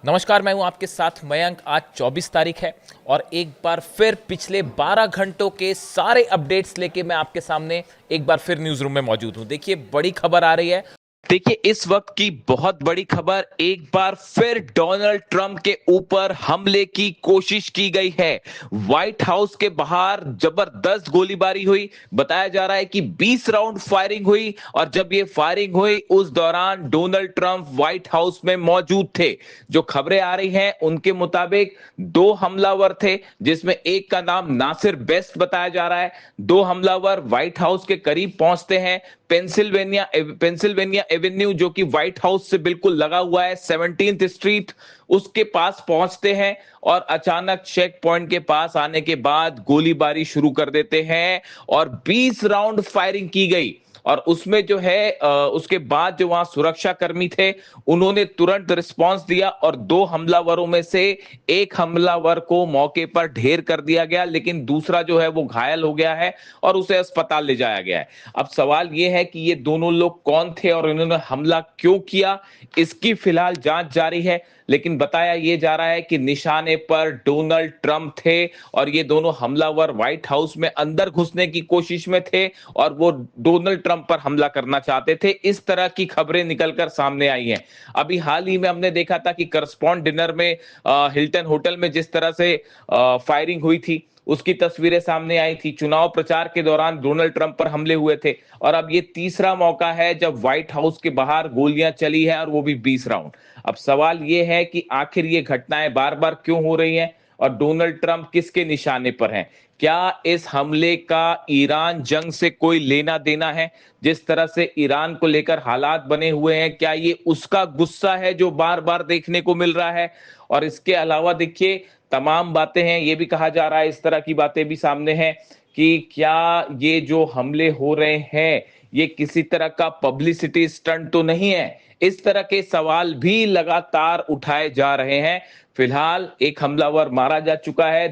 नमस्कार, मैं हूं आपके साथ मयंक। आज 24 तारीख है और एक बार फिर पिछले 12 घंटों के सारे अपडेट्स लेके मैं आपके सामने एक बार फिर न्यूज रूम में मौजूद हूं। देखिए, बड़ी खबर आ रही है। देखिए, इस वक्त की बहुत बड़ी खबर, एक बार फिर डोनाल्ड ट्रंप के ऊपर हमले की कोशिश की गई है। व्हाइट हाउस के बाहर जबरदस्त गोलीबारी हुई। बताया जा रहा है कि 20 राउंड फायरिंग हुई और जब ये फायरिंग हुई उस दौरान डोनाल्ड ट्रंप व्हाइट हाउस में मौजूद थे। जो खबरें आ रही हैं उनके मुताबिक 2 हमलावर थे, जिसमें एक का नाम नासिर बेस्ट बताया जा रहा है। 2 हमलावर व्हाइट हाउस के करीब पहुंचते हैं। पेंसिल्वेनिया एवेन्यू, जो कि व्हाइट हाउस से बिल्कुल लगा हुआ है, 17th स्ट्रीट, उसके पास पहुंचते हैं और अचानक चेक पॉइंट के पास आने के बाद गोलीबारी शुरू कर देते हैं और 20 राउंड फायरिंग की गई। और उसमें जो है उसके बाद जो वहां सुरक्षा कर्मी थे उन्होंने तुरंत रिस्पांस दिया और 2 हमलावरों में से एक हमलावर को मौके पर ढेर कर दिया गया, लेकिन दूसरा जो है वो घायल हो गया है और उसे अस्पताल ले जाया गया है। अब सवाल ये है कि ये दोनों लोग कौन थे और इन्होंने हमला क्यों किया, इसकी फिलहाल जांच जारी है। लेकिन बताया ये जा रहा है कि निशाने पर डोनाल्ड ट्रंप थे और ये दोनों हमलावर व्हाइट हाउस में अंदर घुसने की कोशिश में थे और वो डोनाल्ड ट्रंप पर हमला करना चाहते थे। इस तरह की खबरें निकलकर सामने आई हैं। अभी हाल ही में हमने देखा था कि करस्पॉन्ड डिनर में हिल्टन होटल में जिस तरह से फायरिंग हुई थी उसकी तस्वीरें सामने आई थी। चुनाव प्रचार के दौरान डोनाल्ड ट्रंप पर हमले हुए थे और अब ये तीसरा मौका है जब व्हाइट हाउस के बाहर गोलियां चली है और वो भी 20 राउंड। अब सवाल ये है कि आखिर ये घटनाएं बार बार क्यों हो रही हैं और डोनाल्ड ट्रंप किसके निशाने पर हैं? क्या इस हमले का ईरान जंग से कोई लेना देना है? जिस तरह से ईरान को लेकर हालात बने हुए हैं, क्या ये उसका गुस्सा है जो बार बार देखने को मिल रहा है? और इसके अलावा देखिए, तमाम बातें हैं। ये भी कहा जा रहा है, इस तरह की बातें भी सामने हैं कि क्या ये जो हमले हो रहे हैं ये किसी तरह का पब्लिसिटी स्टंट तो नहीं है? इस तरह के सवाल भी लगातार उठाए जा रहे हैं। फिलहाल एक हमलावर मारा जा चुका है,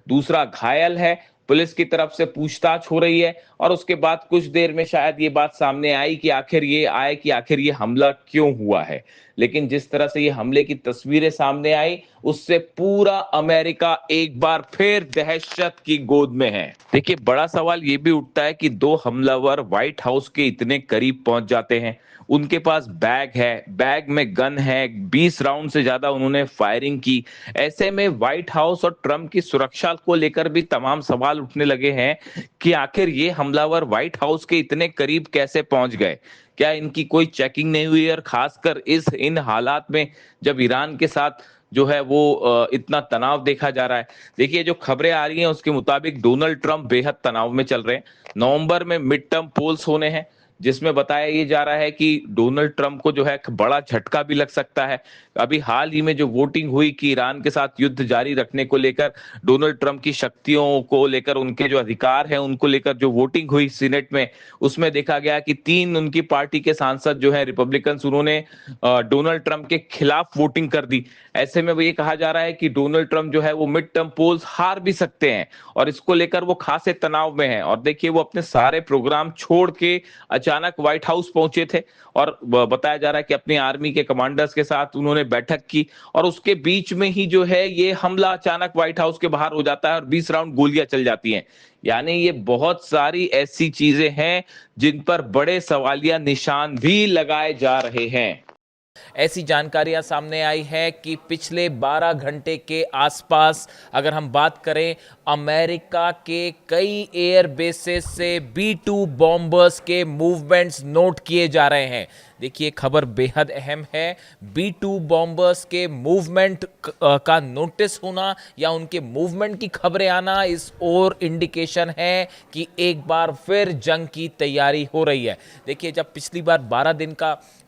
दूसरा घायल है। पुलिस की तरफ से पूछताछ हो रही है और उसके बाद कुछ देर में शायद ये बात सामने आई कि आखिर ये हमला क्यों हुआ है। लेकिन जिस तरह से ये हमले की तस्वीरें सामने आई उससे पूरा अमेरिका एक बार फिर दहशत की गोद में है। देखिए, बड़ा सवाल ये भी उठता है कि 2 हमलावर व्हाइट हाउस के इतने करीब पहुंच जाते हैं, उनके पास बैग है, बैग में गन है, 20 राउंड से ज्यादा उन्होंने फायरिंग की। ऐसे में व्हाइट हाउस और ट्रंप की सुरक्षा को लेकर भी तमाम सवाल उठने लगे हैं कि आखिर ये हमलावर व्हाइट हाउस के इतने करीब कैसे पहुंच गए? क्या इनकी कोई चेकिंग नहीं हुई? और खासकर इन हालात में जब ईरान के साथ जो है वो इतना तनाव देखा जा रहा है। देखिए, जो खबरें आ रही हैं उसके मुताबिक डोनाल्ड ट्रंप बेहद तनाव में चल रहे हैं। नवंबर में मिड टर्म पोल्स होने हैं, जिसमें बताया ये जा रहा है कि डोनाल्ड ट्रंप को जो है बड़ा झटका भी लग सकता है। अभी हाल ही में जो वोटिंग हुई कि ईरान के साथ युद्ध जारी रखने को लेकर, डोनाल्ड ट्रंप की शक्तियों को लेकर, उनके जो अधिकार हैं उनको लेकर जो वोटिंग हुई सीनेट में, उसमें देखा गया कि 3 उनकी पार्टी के सांसद जो है रिपब्लिकन्स, उन्होंने डोनाल्ड ट्रंप के खिलाफ वोटिंग कर दी। ऐसे में ये कहा जा रहा है कि डोनाल्ड ट्रंप जो है वो मिड टर्म पोल्स हार भी सकते हैं और इसको लेकर वो खासे तनाव में है। और देखिए, वो अपने सारे प्रोग्राम छोड़ के अचानक व्हाइट हाउस पहुंचे थे और बताया जा रहा है कि अपनी आर्मी के कमांडर्स के साथ उन्होंने बैठक की और उसके बीच में ही जो है ये हमला अचानक व्हाइट हाउस के बाहर हो जाता है और 20 राउंड गोलियां चल जाती हैं। यानी ये बहुत सारी ऐसी चीजें हैं जिन पर बड़े सवालिया निशान भी लगाए जा रहे हैं। ऐसी जानकारियां सामने आई है कि पिछले 12 घंटे के आसपास अगर हम बात करें, अमेरिका के कई एयर बेसेस से B-2 बॉम्बर्स के मूवमेंट्स नोट किए जा रहे हैं। देखिए, खबर बेहद अहम है। B-2 बॉम्बर्स के मूवमेंट का नोटिस होना या उनके मूवमेंट की खबरें आना इस और इंडिकेशन है कि एक बार फिर जंग की तैयारी हो रही है। देखिए, जब पिछली बार 12 दिन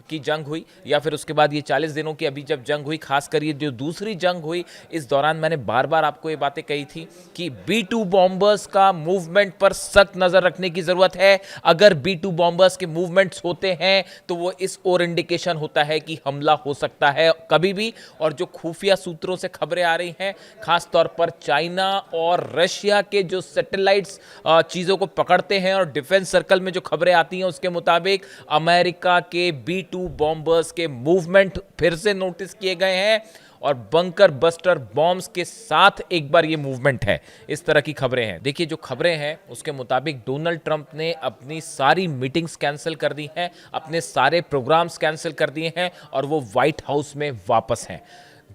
की जंग हुई या फिर उसके बाद ये 40 दिनों की अभी जब जंग हुई, खासकर ये जो दूसरी जंग हुई, इस दौरान मैंने बार बार आपको ये बातें कही थी कि B-2 बॉम्बर्स का मूवमेंट पर सख्त नजर रखने की जरूरत है। अगर B-2 बॉम्बर्स के मूवमेंट्स होते हैं तो वो इस और इंडिकेशन होता है कि हमला हो सकता है कभी भी। और जो खुफिया सूत्रों से खबरें आ रही हैं, खासतौर पर चाइना और रशिया के जो सैटेलाइट्स चीजों को पकड़ते हैं और डिफेंस सर्कल में जो खबरें आती हैं उसके मुताबिक अमेरिका के B-2 B2 बॉम्बर्स के मूवमेंट फिर से नोटिस किए गए हैं और बंकर बस्टर बॉम्ब्स के साथ एक बार ये मूवमेंट है। इस तरह की खबरें हैं। देखिए जो खबरें हैं उसके मुताबिक डोनाल्ड ट्रंप ने अपनी सारी मीटिंग्स कैंसिल कर दी हैं, अपने सारे प्रोग्राम्स कैंसिल कर दिए हैं और वो व्हाइट हाउस में वापस हैं।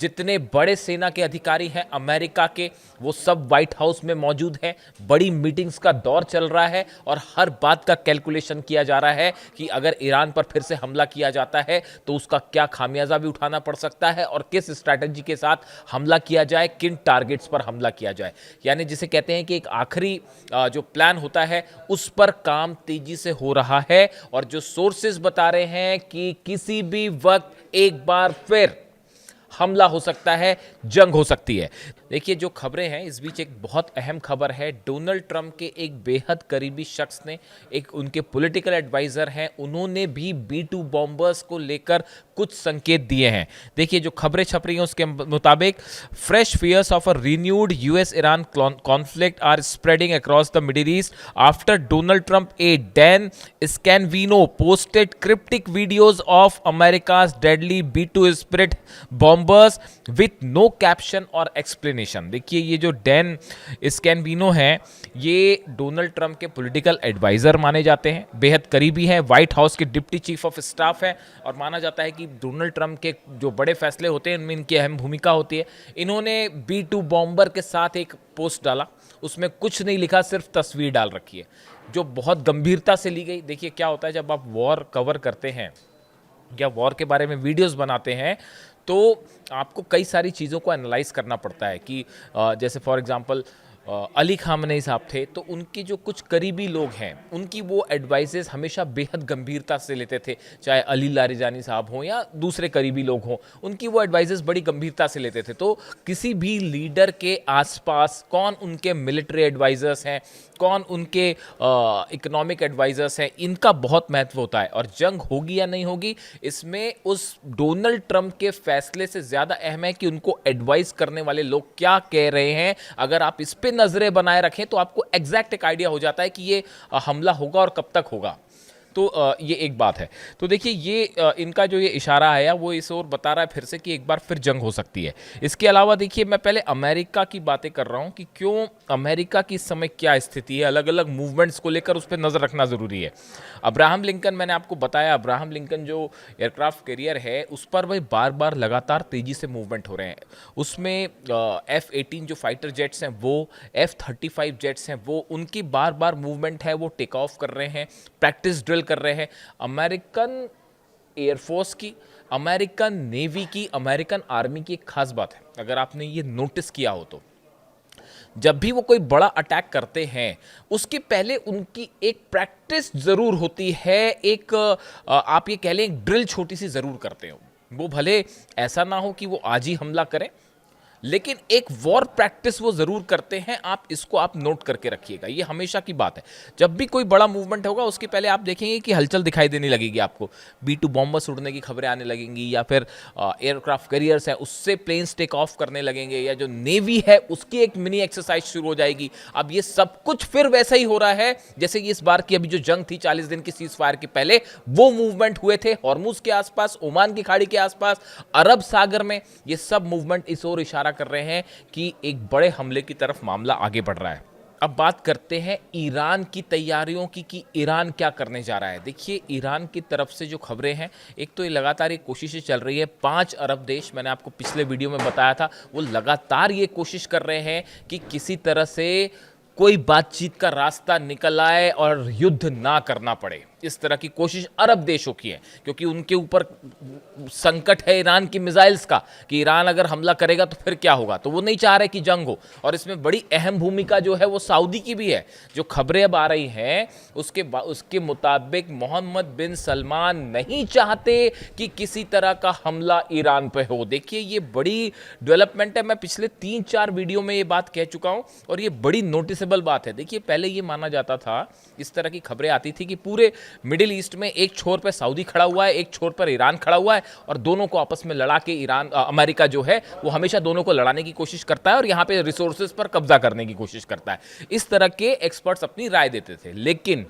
जितने बड़े सेना के अधिकारी हैं अमेरिका के, वो सब व्हाइट हाउस में मौजूद हैं। बड़ी मीटिंग्स का दौर चल रहा है और हर बात का कैलकुलेशन किया जा रहा है कि अगर ईरान पर फिर से हमला किया जाता है तो उसका क्या खामियाजा भी उठाना पड़ सकता है और किस स्ट्रैटेजी के साथ हमला किया जाए, किन टारगेट्स पर हमला किया जाए। यानी जिसे कहते हैं कि एक आखिरी जो प्लान होता है उस पर काम तेजी से हो रहा है और जो सोर्सेज बता रहे हैं कि किसी भी वक्त एक बार फिर हमला हो सकता है, जंग हो सकती है। देखिए जो खबरें हैं इस बीच एक बहुत अहम खबर है। डोनाल्ड ट्रंप के एक बेहद करीबी शख्स ने, एक उनके पॉलिटिकल एडवाइजर हैं, उन्होंने भी B2 बॉम्बर्स को लेकर कुछ संकेत दिए हैं। देखिए जो खबरें छप रही हैं उसके मुताबिक fresh fears of a renewed US Iran conflict are spreading across the middle east after Donald Trump aide Dan Scavino posted cryptic videos of America's deadly B2 spirit bombers with no caption और explanation. देखिए ये जो Dan Scavino हैं ये Donald Trump के political adviser माने जाते हैं, बेहद करीबी हैं, व्हाइट हाउस के डिप्टी चीफ ऑफ स्टाफ हैं और माना जाता है कि डोनाल्ड ट्रंप के जो बड़े फैसले होते हैं उनमें इनकी अहम भूमिका होती है। इन्होंने B2 बॉम्बर के साथ एक पोस्ट डाला, उसमें कुछ नहीं लिखा, सिर्फ तस्वीर डाल रखी है जो बहुत गंभीरता से ली गई। देखिए क्या होता है जब आप वॉर कवर करते हैं या वॉर के बारे में वीडियोस बनाते हैं तो आपको कई सारी चीज़ों को एनालाइज करना पड़ता है कि जैसे फॉर एग्जांपल अली खामनेई साहब थे तो उनके जो कुछ करीबी लोग हैं उनकी वो एडवाइसेस हमेशा बेहद गंभीरता से लेते थे, चाहे अली लारिजानी साहब हों या दूसरे करीबी लोग हों, उनकी वो एडवाइसेस बड़ी गंभीरता से लेते थे। तो किसी भी लीडर के आसपास कौन उनके मिलिट्री एडवाइजर्स हैं, कौन उनके इकोनॉमिक एडवाइजर्स हैं, इनका बहुत महत्व होता है और जंग होगी या नहीं होगी इसमें उस डोनाल्ड ट्रंप के फैसले से ज़्यादा अहम है कि उनको एडवाइस करने वाले लोग क्या कह रहे हैं। अगर आप इस पे नजरें बनाए रखें तो आपको एग्जैक्ट एक आइडिया हो जाता है कि ये हमला होगा और कब तक होगा। तो ये एक बात है। तो देखिए ये इनका जो ये इशारा आया वो इस ओर बता रहा है फिर से कि एक बार फिर जंग हो सकती है। इसके अलावा देखिए मैं पहले अमेरिका की बातें कर रहा हूँ कि क्यों अमेरिका की इस समय क्या स्थिति है, अलग अलग मूवमेंट्स को लेकर उस पर नज़र रखना ज़रूरी है। अब्राहम लिंकन, मैंने आपको बताया अब्राहम लिंकन जो एयरक्राफ्ट कैरियर है उस पर भाई बार बार लगातार तेज़ी से मूवमेंट हो रहे हैं। उसमें F-18 जो फाइटर जेट्स हैं वो, F-35 जेट्स हैं वो, उनकी बार बार मूवमेंट है, वो टेक ऑफ कर रहे हैं, प्रैक्टिस ड्रिल कर रहे हैं। अमेरिकन एयरफोर्स की, अमेरिकन नेवी की, अमेरिकन आर्मी की एक खास बात है, अगर आपने ये नोटिस किया हो तो जब भी वो कोई बड़ा अटैक करते हैं उसके पहले उनकी एक प्रैक्टिस जरूर होती है, एक आप ये कह लें एक ड्रिल छोटी सी जरूर करते हो। वो भले ऐसा ना हो कि वो आज ही हमला करें लेकिन एक वॉर प्रैक्टिस वो ज़रूर करते हैं। आप नोट करके रखिएगा, ये हमेशा की बात है। जब भी कोई बड़ा मूवमेंट होगा उसके पहले आप देखेंगे कि हलचल दिखाई देने लगेगी आपको, B2 बॉम्बर्स उड़ने की खबरें आने लगेंगी या फिर एयरक्राफ्ट कैरियर्स हैं उससे प्लेन्स टेक ऑफ करने लगेंगे या जो नेवी है उसकी एक मिनी एक्सरसाइज शुरू हो जाएगी। अब ये सब कुछ फिर वैसा ही हो रहा है जैसे कि इस बार की अभी जो जंग थी 40 दिन की सीज फायर के पहले, वो मूवमेंट हुए थे हॉर्मुज के आसपास, ओमान की खाड़ी के आसपास, अरब सागर में। ये सब मूवमेंट इस ओर इशारा कर रहे हैं कि एक बड़े हमले की तरफ मामला आगे बढ़ रहा है। अब बात करते हैं ईरान की तैयारियों की कि ईरान क्या करने जा रहा है। देखिए ईरान की तरफ से जो खबरें हैं, एक तो ये लगातार ये कोशिशें चल रही है, 5 अरब देश, मैंने आपको पिछले वीडियो में बताया था, वो लगातार ये कोशिश कर रहे हैं कि किसी तरह से कोई बातचीत का रास्ता निकल आए और युद्ध ना करना पड़े। इस तरह की कोशिश अरब देशों की है क्योंकि उनके ऊपर संकट है ईरान की मिसाइल्स का कि ईरान अगर हमला करेगा तो फिर क्या होगा। तो वो नहीं चाह रहे कि जंग हो और इसमें बड़ी अहम भूमिका जो है वो सऊदी की भी है। जो खबरें अब आ रही हैं उसके मुताबिक मोहम्मद बिन सलमान नहीं चाहते कि किसी तरह का हमला ईरान पे हो। देखिए ये बड़ी डेवलपमेंट है, मैं पिछले 3-4 वीडियो में ये बात कह चुका हूं और ये बड़ी नोटिसेबल बात है। देखिए पहले ये माना जाता था, इस तरह की खबरें आती थी कि पूरे मिडिल ईस्ट में एक छोर पर सऊदी खड़ा हुआ है, एक छोर पर ईरान खड़ा हुआ है और दोनों को आपस में लड़ा के अमेरिका जो है वो हमेशा दोनों को लड़ाने की कोशिश करता है और यहाँ पे रिसोर्सेज पर कब्जा करने की कोशिश करता है। इस तरह के एक्सपर्ट्स अपनी राय देते थे। लेकिन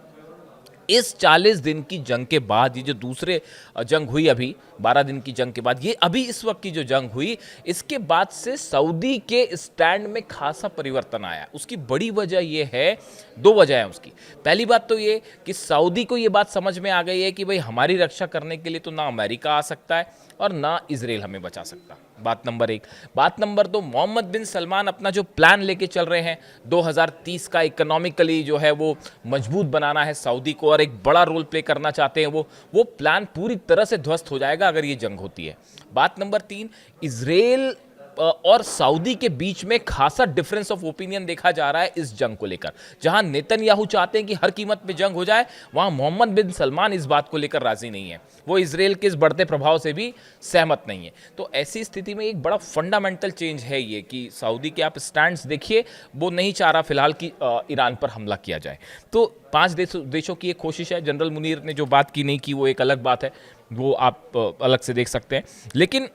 इस 40 दिन की जंग के बाद, ये जो दूसरे जंग हुई अभी 12 दिन की जंग के बाद, ये अभी इस वक्त की जो जंग हुई, इसके बाद से सऊदी के स्टैंड में खासा परिवर्तन आया। उसकी बड़ी वजह ये है, दो वजह है उसकी। पहली बात तो ये कि सऊदी को ये बात समझ में आ गई है कि भाई हमारी रक्षा करने के लिए तो ना अमेरिका आ सकता है और ना इजराइल हमें बचा सकता। बात नंबर एक। बात नंबर दो, मोहम्मद बिन सलमान अपना जो प्लान लेके चल रहे हैं 2030 का, इकोनॉमिकली जो है वो मजबूत बनाना है सऊदी को और एक बड़ा रोल प्ले करना चाहते हैं। वो प्लान पूरी तरह से ध्वस्त हो जाएगा अगर ये जंग होती है। बात नंबर तीन, इजराइल और सऊदी के बीच में खासा डिफरेंस ऑफ ओपिनियन देखा जा रहा है इस जंग को लेकर। जहां नेतन्याहू चाहते हैं कि हर कीमत पे जंग हो जाए, वहां मोहम्मद बिन सलमान इस बात को लेकर राजी नहीं है। वो इजराइल के इस बढ़ते प्रभाव से भी सहमत नहीं है। तो ऐसी स्थिति में एक बड़ा फंडामेंटल चेंज है ये कि सऊदी के आप स्टैंड्स देखिए, वो नहीं चाह रहा फिलहाल कि ईरान पर हमला किया जाए। तो 5 देशों की एक कोशिश है। जनरल मुनीर ने जो बात की नहीं की वो एक अलग बात है, वो आप अलग से देख सकते हैं। लेकिन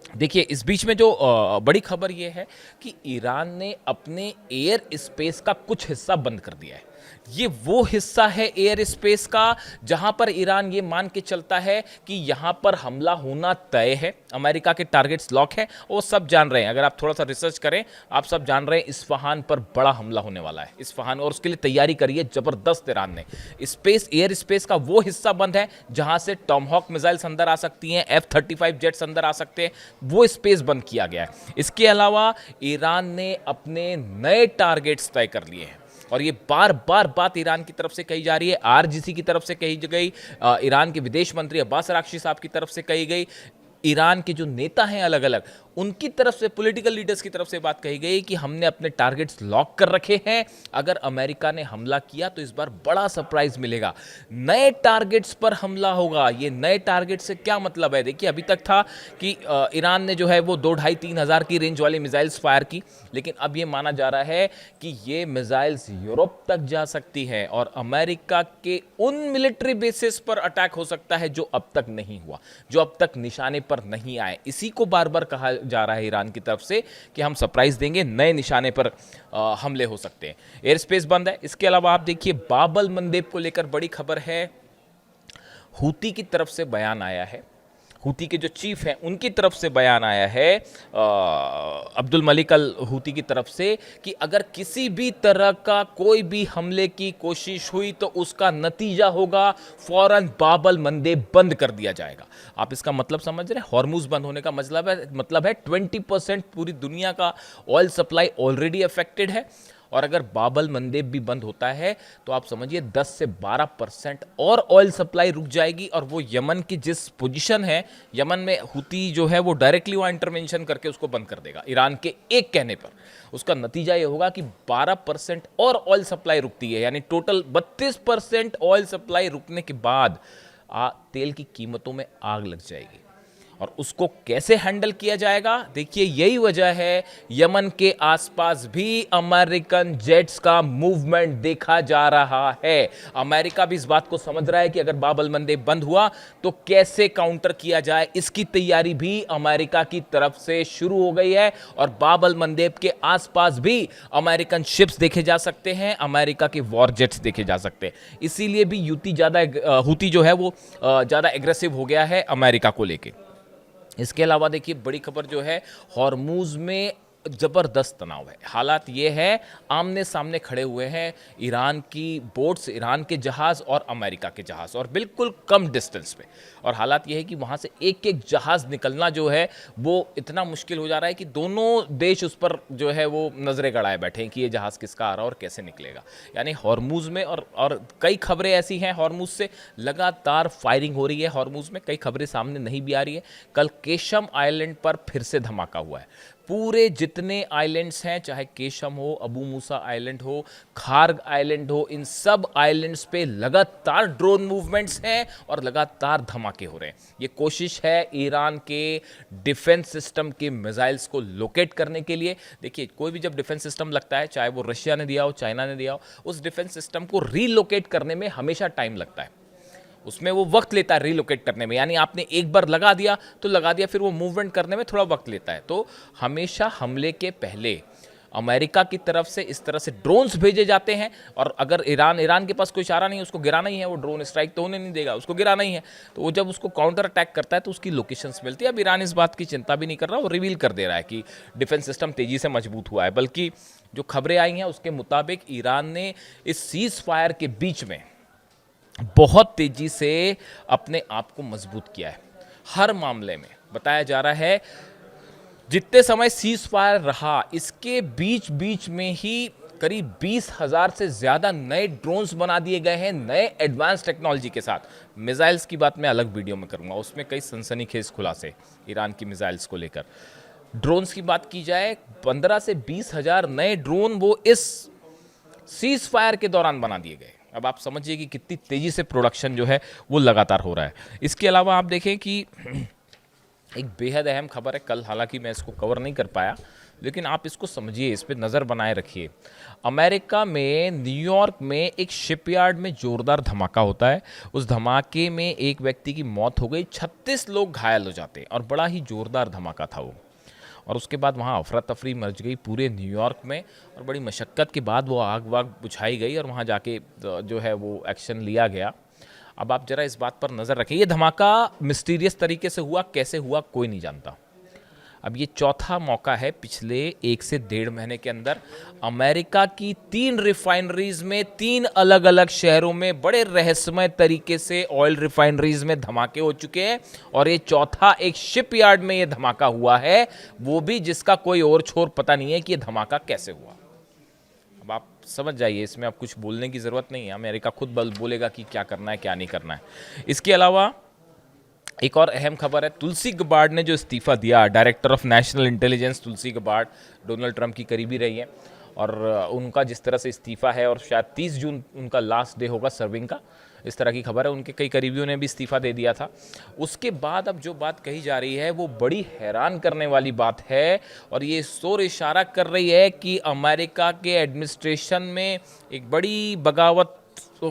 देखिए, इस बीच में जो बड़ी खबर ये है कि ईरान ने अपने एयर स्पेस का कुछ हिस्सा बंद कर दिया है। ये वो हिस्सा है एयर स्पेस का जहां पर ईरान ये मान के चलता है कि यहां पर हमला होना तय है। अमेरिका के टारगेट्स लॉक हैं, वो सब जान रहे हैं। अगर आप थोड़ा सा रिसर्च करें, आप सब जान रहे हैं इस्फहान पर बड़ा हमला होने वाला है। इस्फहान, और उसके लिए तैयारी करिए जबरदस्त ईरान ने। स्पेस, एयर स्पेस का वो हिस्सा बंद है जहां से टॉमहॉक मिसाइल्स अंदर आ सकती हैं, F-35 जेट्स अंदर आ सकते हैं, वो स्पेस बंद किया गया है। इसके अलावा ईरान ने अपने नए टारगेट्स तय कर लिए हैं और ये बार बार बात ईरान की तरफ से कही जा रही है, आरजीसी की तरफ से कही गई, ईरान के विदेश मंत्री अब्बास अराक्ची साहब की तरफ से कही गई, ईरान के जो नेता हैं अलग अलग, उनकी तरफ से, पॉलिटिकल लीडर्स की तरफ से बात कही गई कि हमने अपने टारगेट्स लॉक कर रखे हैं। अगर अमेरिका ने हमला किया तो इस बार बड़ा सरप्राइज मिलेगा। नए टारगेट्स पर हमला होगा। ये नए टारगेट से क्या मतलब है? देखिए, अभी तक था कि ईरान ने जो है वो 2-2.5-3 हज़ार की रेंज वाली मिसाइल्स फायर की, लेकिन अब ये माना जा रहा है कि ये मिसाइल्स यूरोप तक जा सकती है और अमेरिका के उन मिलिट्री बेसिस पर अटैक हो सकता है जो अब तक नहीं हुआ, जो अब तक निशाने पर नहीं आए। इसी को बार बार कहा जा रहा है ईरान की तरफ से कि हम सरप्राइज देंगे, नए निशाने पर हमले हो सकते हैं। एयर स्पेस बंद है। इसके अलावा आप देखिए, बाबल मंदेब को लेकर बड़ी खबर है। हूती की तरफ से बयान आया है, हूती के जो चीफ हैं उनकी तरफ से बयान आया है, अब्दुल मलिक अल हूती की तरफ से, कि अगर किसी भी तरह का कोई भी हमले की कोशिश हुई तो उसका नतीजा होगा फौरन बाबल मंदेब बंद कर दिया जाएगा। आप इसका मतलब समझ रहे हैं? हॉर्मुज बंद होने का मतलब है 20% पूरी दुनिया का ऑयल सप्लाई ऑलरेडी अफेक्टेड है और अगर बाबल मंदेब भी बंद होता है तो आप समझिए 10 से 12% और ऑयल सप्लाई रुक जाएगी। और वो यमन की जिस पोजीशन है, यमन में हूती जो है वो डायरेक्टली वहाँ इंटरवेंशन करके उसको बंद कर देगा ईरान के एक कहने पर। उसका नतीजा ये होगा कि 12% और ऑयल सप्लाई रुकती है, यानी टोटल 32% ऑयल सप्लाई रुकने के बाद तेल की कीमतों में आग लग जाएगी। और उसको कैसे हैंडल किया जाएगा? देखिए, यही वजह है यमन के आसपास भी अमेरिकन जेट्स का मूवमेंट देखा जा रहा है। अमेरिका भी इस बात को समझ रहा है कि अगर बाबल मंदेब बंद हुआ तो कैसे काउंटर किया जाए, इसकी तैयारी भी अमेरिका की तरफ से शुरू हो गई है। और बाबल मंदेब के आसपास भी अमेरिकन शिप्स देखे जा सकते हैं, अमेरिका के वॉर जेट्स देखे जा सकते हैं। इसीलिए भी हूती जो है वो ज़्यादा एग्रेसिव हो गया है अमेरिका को लेके। इसके अलावा देखिए, बड़ी खबर जो है, हॉर्मुज में ज़बरदस्त तनाव है। हालात ये है, आमने सामने खड़े हुए हैं ईरान की बोट्स, ईरान के जहाज़ और अमेरिका के जहाज़, और बिल्कुल कम डिस्टेंस पे। और हालात ये है कि वहाँ से एक एक जहाज़ निकलना जो है वो इतना मुश्किल हो जा रहा है कि दोनों देश उस पर जो है वो नज़रें गड़ाए बैठे हैं कि ये जहाज़ किसका आ रहा है और कैसे निकलेगा। यानी हॉर्मुज में, और कई खबरें ऐसी हैं हॉर्मुज से लगातार फायरिंग हो रही है। हॉर्मुज में कई खबरें सामने नहीं भी आ रही है। कल केशम आइलैंड पर फिर से धमाका हुआ है। पूरे जितने आइलैंड्स हैं, चाहे केशम हो, अबू मूसा आइलैंड हो, खार्ग आइलैंड हो, इन सब आइलैंड्स पे लगातार ड्रोन मूवमेंट्स हैं और लगातार धमाके हो रहे हैं। ये कोशिश है ईरान के डिफेंस सिस्टम के मिसाइल्स को लोकेट करने के लिए। देखिए, कोई भी जब डिफेंस सिस्टम लगता है, चाहे वो रशिया ने दिया हो, चाइना ने दिया हो, उस डिफेंस सिस्टम को रीलोकेट करने में हमेशा टाइम लगता है। उसमें वो वक्त लेता है रीलोकेट करने में। यानी आपने एक बार लगा दिया तो लगा दिया, फिर वो मूवमेंट करने में थोड़ा वक्त लेता है। तो हमेशा हमले के पहले अमेरिका की तरफ से इस तरह से ड्रोन्स भेजे जाते हैं, और अगर ईरान के पास कोई चारा नहीं है, उसको गिराना ही है, वो ड्रोन स्ट्राइक तो होने नहीं देगा, उसको गिराना ही है, तो वो जब उसको काउंटर अटैक करता है तो उसकी लोकेशंस मिलती है। अब ईरान इस बात की चिंता भी नहीं कर रहा, वो रिवील कर दे रहा है कि डिफेंस सिस्टम तेजी से मजबूत हुआ है। बल्कि जो खबरें आई हैं उसके मुताबिक ईरान ने इस सीज फायर के बीच में बहुत तेजी से अपने आप को मजबूत किया है। हर मामले में बताया जा रहा है जितने समय सीज फायर रहा, इसके बीच बीच में ही करीब 20,000 से ज़्यादा नए ड्रोन्स बना दिए गए हैं, नए एडवांस टेक्नोलॉजी के साथ। मिसाइल्स की बात मैं अलग वीडियो में करूंगा, उसमें कई सनसनीखेज खुलासे ईरान की मिसाइल्स को लेकर। ड्रोन्स की बात की जाए, 15 से 20,000 नए ड्रोन वो इस सीज फायर के दौरान बना दिए गए। अब आप समझिए कि कितनी तेज़ी से प्रोडक्शन जो है वो लगातार हो रहा है। इसके अलावा आप देखें कि एक बेहद अहम खबर है, कल हालांकि मैं इसको कवर नहीं कर पाया, लेकिन आप इसको समझिए, इस पे नज़र बनाए रखिए। अमेरिका में न्यूयॉर्क में एक शिपयार्ड में जोरदार धमाका होता है। उस धमाके में एक व्यक्ति की मौत हो गई, 36 लोग घायल हो जाते हैं, और बड़ा ही जोरदार धमाका था वो। और उसके बाद वहाँ अफरा तफरी मच गई पूरे न्यूयॉर्क में, और बड़ी मशक्क़त के बाद वो आग वाग बुझाई गई और वहाँ जाके जो है वो एक्शन लिया गया। अब आप जरा इस बात पर नज़र रखें, ये धमाका मिस्टीरियस तरीके से हुआ, कैसे हुआ कोई नहीं जानता। अब ये चौथा मौका है पिछले 1 से 1.5 महीने के अंदर। अमेरिका की 3 रिफाइनरीज में 3 अलग अलग शहरों में बड़े रहस्यमय तरीके से ऑयल रिफाइनरीज में धमाके हो चुके हैं, और ये चौथा एक शिपयार्ड में ये धमाका हुआ है, वो भी जिसका कोई और छोर पता नहीं है कि ये धमाका कैसे हुआ। अब आप समझ जाइए, इसमें आप कुछ बोलने की ज़रूरत नहीं है, अमेरिका खुद बोलेगा कि क्या करना है क्या नहीं करना है। इसके अलावा एक और अहम खबर है, तुलसी गबार्ड ने जो इस्तीफ़ा दिया, director of national intelligence Tulsi Gabbard Donald Trump की करीबी रही है, और उनका जिस तरह से इस्तीफ़ा है, और शायद 30 जून उनका लास्ट डे होगा सर्विंग का, इस तरह की खबर है। उनके कई करीबियों ने भी इस्तीफ़ा दे दिया था। उसके बाद अब जो बात कही जा रही है वो बड़ी हैरान करने वाली बात है, और ये जोर इशारा कर रही है कि अमेरिका के एडमिनिस्ट्रेशन में एक बड़ी बगावत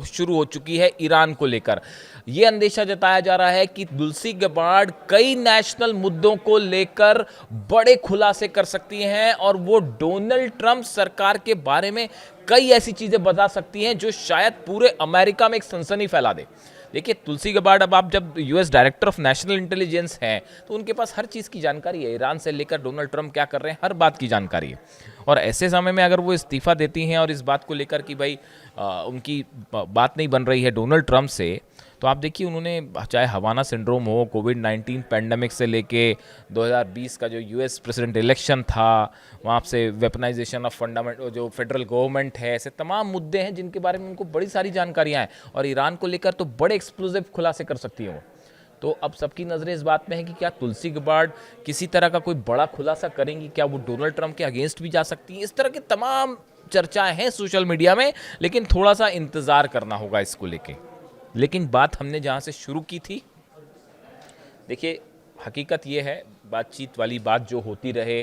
शुरू हो चुकी है ईरान को लेकर। यह अंदेशा जताया जा रहा है कि तुलसी गबार्ड कई नेशनल मुद्दों को लेकर बड़े खुलासे कर सकती हैं, और वो डोनाल्ड ट्रंप सरकार के बारे में कई ऐसी चीजें बता सकती हैं जो शायद पूरे अमेरिका में एक सनसनी फैला दे। देखिए, तुलसी गबार्ड, अब आप जब US director of national intelligence हैं तो उनके पास हर चीज़ की जानकारी है, ईरान से लेकर डोनाल्ड ट्रंप क्या कर रहे हैं हर बात की जानकारी है। और ऐसे समय में अगर वो इस्तीफ़ा देती हैं और इस बात को लेकर कि भाई उनकी बात नहीं बन रही है डोनाल्ड ट्रंप से, तो आप देखिए उन्होंने चाहे हवाना सिंड्रोम हो, कोविड-19 पैंडमिक से लेके 2020 का जो यूएस प्रेसिडेंट इलेक्शन था, वहाँ से वेपनाइजेशन ऑफ फंडामेंट जो फेडरल गवर्नमेंट है, ऐसे तमाम मुद्दे हैं जिनके बारे में उनको बड़ी सारी जानकारियाँ हैं, और ईरान को लेकर तो बड़े एक्सक्लूसिव खुलासे कर सकती हैं वो। तो अब सबकी नज़रें इस बात में है कि क्या तुलसी गबार्ड किसी तरह का कोई बड़ा खुलासा करेंगी, क्या वो डोनाल्ड ट्रंप के अगेंस्ट भी जा सकती हैं। इस तरह के तमाम चर्चाएं हैं सोशल मीडिया में, लेकिन थोड़ा सा इंतज़ार करना होगा इसको लेके। लेकिन बात हमने जहाँ से शुरू की थी, देखिए हकीकत ये है, बातचीत वाली बात जो होती रहे,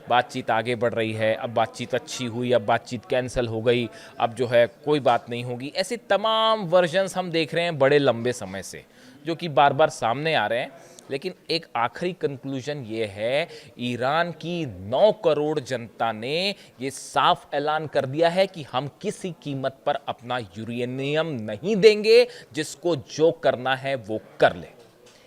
बातचीत आगे बढ़ रही है, अब बातचीत अच्छी हुई, अब बातचीत कैंसिल हो गई, अब जो है कोई बात नहीं होगी, ऐसे तमाम वर्जन्स हम देख रहे हैं बड़े लंबे समय से, जो कि बार बार सामने आ रहे हैं। लेकिन एक आखिरी कंक्लूजन ये है, ईरान की 9 करोड़ जनता ने ये साफ ऐलान कर दिया है कि हम किसी कीमत पर अपना यूरेनियम नहीं देंगे, जिसको जो करना है वो कर ले।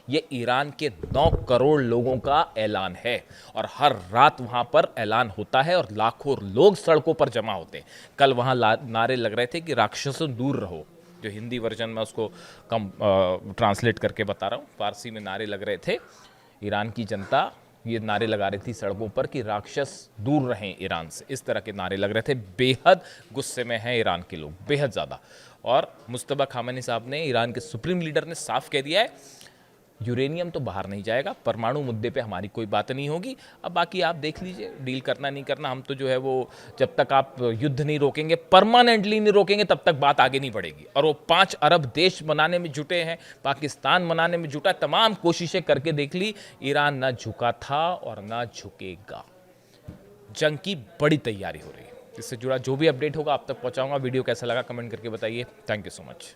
ये ईरान के 9 करोड़ लोगों का ऐलान है, और हर रात वहाँ पर ऐलान होता है और लाखों लोग सड़कों पर जमा होते हैं। कल वहाँ नारे लग रहे थे कि राक्षसों दूर रहो, जो हिंदी वर्जन में उसको कम ट्रांसलेट करके बता रहा हूँ, फारसी में नारे लग रहे थे। ईरान की जनता ये नारे लगा रही थी सड़कों पर कि राक्षस दूर रहें ईरान से, इस तरह के नारे लग रहे थे। बेहद गुस्से में हैं ईरान के लोग, बेहद ज़्यादा। और मुस्तफा खामेनी साहब ने, ईरान के सुप्रीम लीडर ने साफ कह दिया है, यूरेनियम तो बाहर नहीं जाएगा, परमाणु मुद्दे पे हमारी कोई बात नहीं होगी। अब बाकी आप देख लीजिए, डील करना नहीं करना, हम तो जो है वो जब तक आप युद्ध नहीं रोकेंगे, परमानेंटली नहीं रोकेंगे, तब तक बात आगे नहीं बढ़ेगी। और वो 5 अरब देश बनाने में जुटे हैं, पाकिस्तान बनाने में जुटा, तमाम कोशिशें करके देख ली, ईरान ना झुका था और ना झुकेगा। जंग की बड़ी तैयारी हो रही है। इससे जुड़ा जो भी अपडेट होगा आप तक पहुंचाऊंगा। वीडियो कैसा लगा कमेंट करके बताइए। Thank you so much.